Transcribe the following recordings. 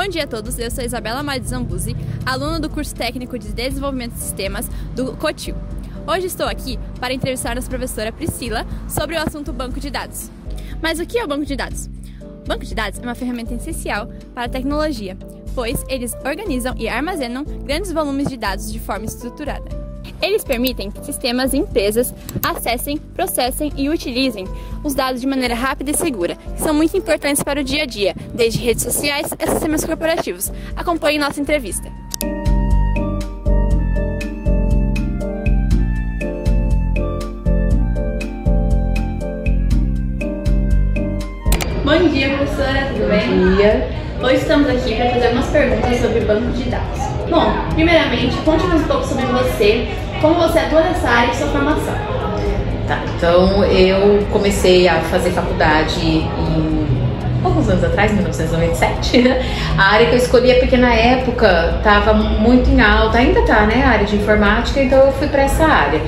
Bom dia a todos, eu sou Isabela Mari Zambuzzi, aluna do curso técnico de desenvolvimento de sistemas do Cotil. Hoje estou aqui para entrevistar a professora Priscila sobre o assunto banco de dados. Mas o que é o banco de dados? O banco de dados é uma ferramenta essencial para a tecnologia, pois eles organizam e armazenam grandes volumes de dados de forma estruturada. Eles permitem que sistemas e empresas acessem, processem e utilizem os dados de maneira rápida e segura, que são muito importantes para o dia a dia, desde redes sociais a sistemas corporativos. Acompanhe nossa entrevista. Bom dia, professora, tudo bem? Bom dia. Hoje estamos aqui para fazer umas perguntas sobre banco de dados. Bom, primeiramente, conte-nos um pouco sobre você, como você atua nessa área e sua formação. Tá, então eu comecei a fazer faculdade alguns anos atrás, 1997, né? A área que eu escolhi é porque na época estava muito em alta, ainda tá, né? A área de informática, então eu fui para essa área.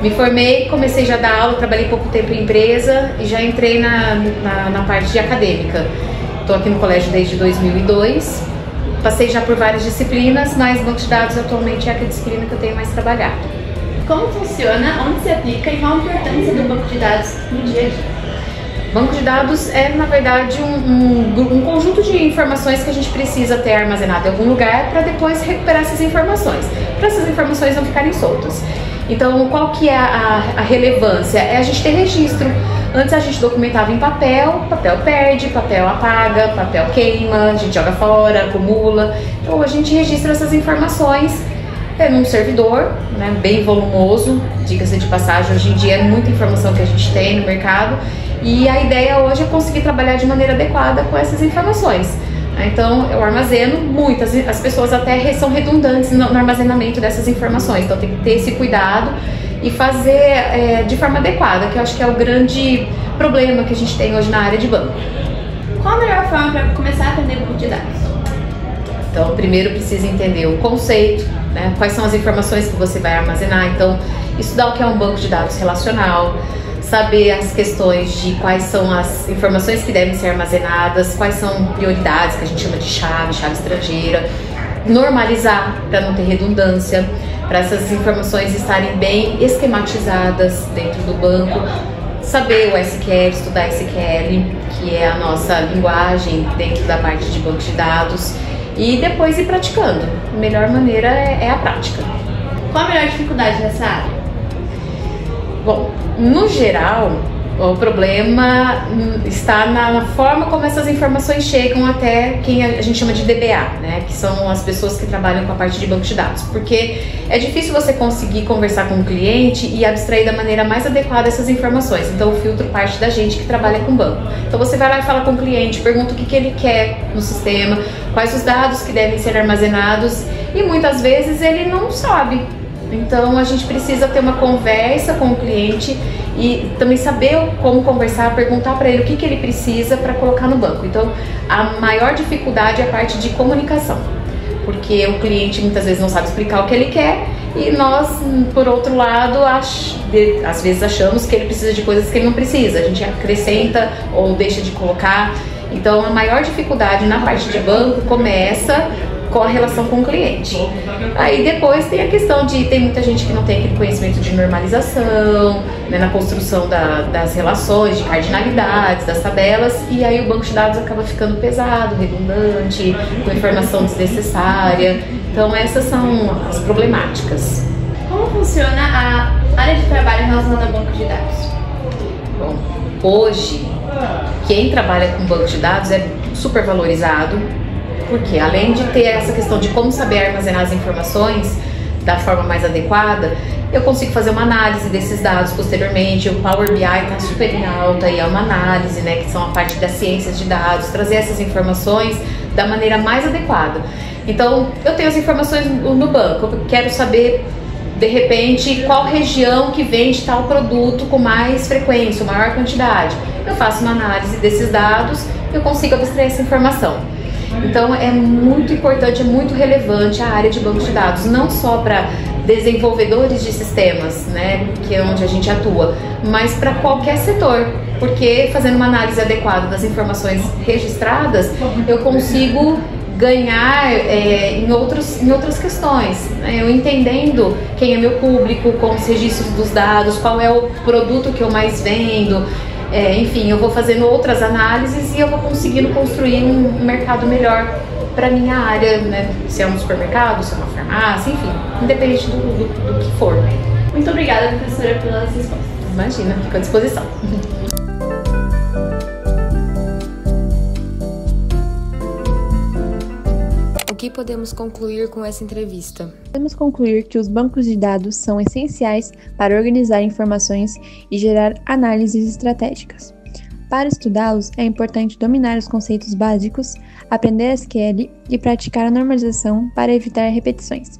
Me formei, comecei já a dar aula, trabalhei pouco tempo em empresa e já entrei na parte de acadêmica. Estou aqui no colégio desde 2002, passei já por várias disciplinas, mas banco de dados atualmente é a disciplina que eu tenho mais trabalhado. Como funciona, onde se aplica e qual a importância do banco de dados no dia a dia? Banco de dados é, na verdade, um conjunto de informações que a gente precisa ter armazenado em algum lugar para depois recuperar essas informações, para essas informações não ficarem soltas. Então, qual que é a relevância? É a gente ter registro. Antes a gente documentava em papel, papel perde, papel apaga, papel queima, a gente joga fora, acumula. Então a gente registra essas informações num servidor, né, bem volumoso, diga-se de passagem, hoje em dia é muita informação que a gente tem no mercado e a ideia hoje é conseguir trabalhar de maneira adequada com essas informações. Então eu armazeno muitas, as pessoas até são redundantes no armazenamento dessas informações, então tem que ter esse cuidado e fazer de forma adequada, que eu acho que é o grande problema que a gente tem hoje na área de banco. Qual a melhor forma para começar a aprender banco de dados? Então, primeiro precisa entender o conceito, né? Quais são as informações que você vai armazenar. Então, estudar o que é um banco de dados relacional, saber as questões de quais são as informações que devem ser armazenadas, quais são prioridades, que a gente chama de chave estrangeira, normalizar para não ter redundância, para essas informações estarem bem esquematizadas dentro do banco, saber o SQL, estudar SQL, que é a nossa linguagem dentro da parte de banco de dados, e depois ir praticando. A melhor maneira é a prática. Qual a melhor dificuldade nessa área? Bom, no geral, o problema está na forma como essas informações chegam até quem a gente chama de DBA, né? Que são as pessoas que trabalham com a parte de banco de dados. Porque é difícil você conseguir conversar com o cliente e abstrair da maneira mais adequada essas informações. Então o filtro parte da gente que trabalha com banco. Então você vai lá e fala com o cliente, pergunta o que ele quer no sistema, quais os dados que devem ser armazenados e muitas vezes ele não sabe. Então a gente precisa ter uma conversa com o cliente e também saber como conversar, perguntar para ele o que ele precisa para colocar no banco. Então a maior dificuldade é a parte de comunicação, porque o cliente muitas vezes não sabe explicar o que ele quer e nós, por outro lado, às vezes achamos que ele precisa de coisas que ele não precisa, a gente acrescenta ou deixa de colocar. Então a maior dificuldade na parte de banco começa com a relação com o cliente. Aí depois tem a questão tem muita gente que não tem aquele conhecimento de normalização, né, na construção das relações, de cardinalidades, das tabelas, e aí o banco de dados acaba ficando pesado, redundante, com informação desnecessária. Então essas são as problemáticas. Como funciona a área de trabalho relacionada ao banco de dados? Bom, hoje quem trabalha com banco de dados é super valorizado, porque além de ter essa questão de como saber armazenar as informações da forma mais adequada, eu consigo fazer uma análise desses dados posteriormente. O Power BI está super em alta e é uma análise, né, que são a parte das ciências de dados, trazer essas informações da maneira mais adequada. Então, eu tenho as informações no banco, eu quero saber, de repente, qual região que vende tal produto com mais frequência, maior quantidade. Eu faço uma análise desses dados, eu consigo abstrair essa informação. Então é muito importante, é muito relevante a área de banco de dados, não só para desenvolvedores de sistemas, né, que é onde a gente atua, mas para qualquer setor, porque fazendo uma análise adequada das informações registradas, eu consigo ganhar em outras questões, né? Eu entendendo quem é meu público, com os registros dos dados, qual é o produto que eu mais vendo, enfim, eu vou fazendo outras análises e eu vou conseguindo construir um mercado melhor para minha área, né? Se é um supermercado, se é uma farmácia, enfim, independente do que for. Muito obrigada, professora, pelas respostas. Imagina, fico à disposição. O que podemos concluir com essa entrevista? Podemos concluir que os bancos de dados são essenciais para organizar informações e gerar análises estratégicas. Para estudá-los, é importante dominar os conceitos básicos, aprender SQL e praticar a normalização para evitar repetições.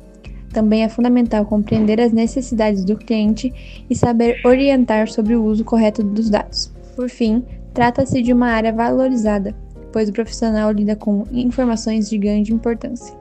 Também é fundamental compreender as necessidades do cliente e saber orientar sobre o uso correto dos dados. Por fim, trata-se de uma área valorizada, pois o profissional lida com informações de grande importância.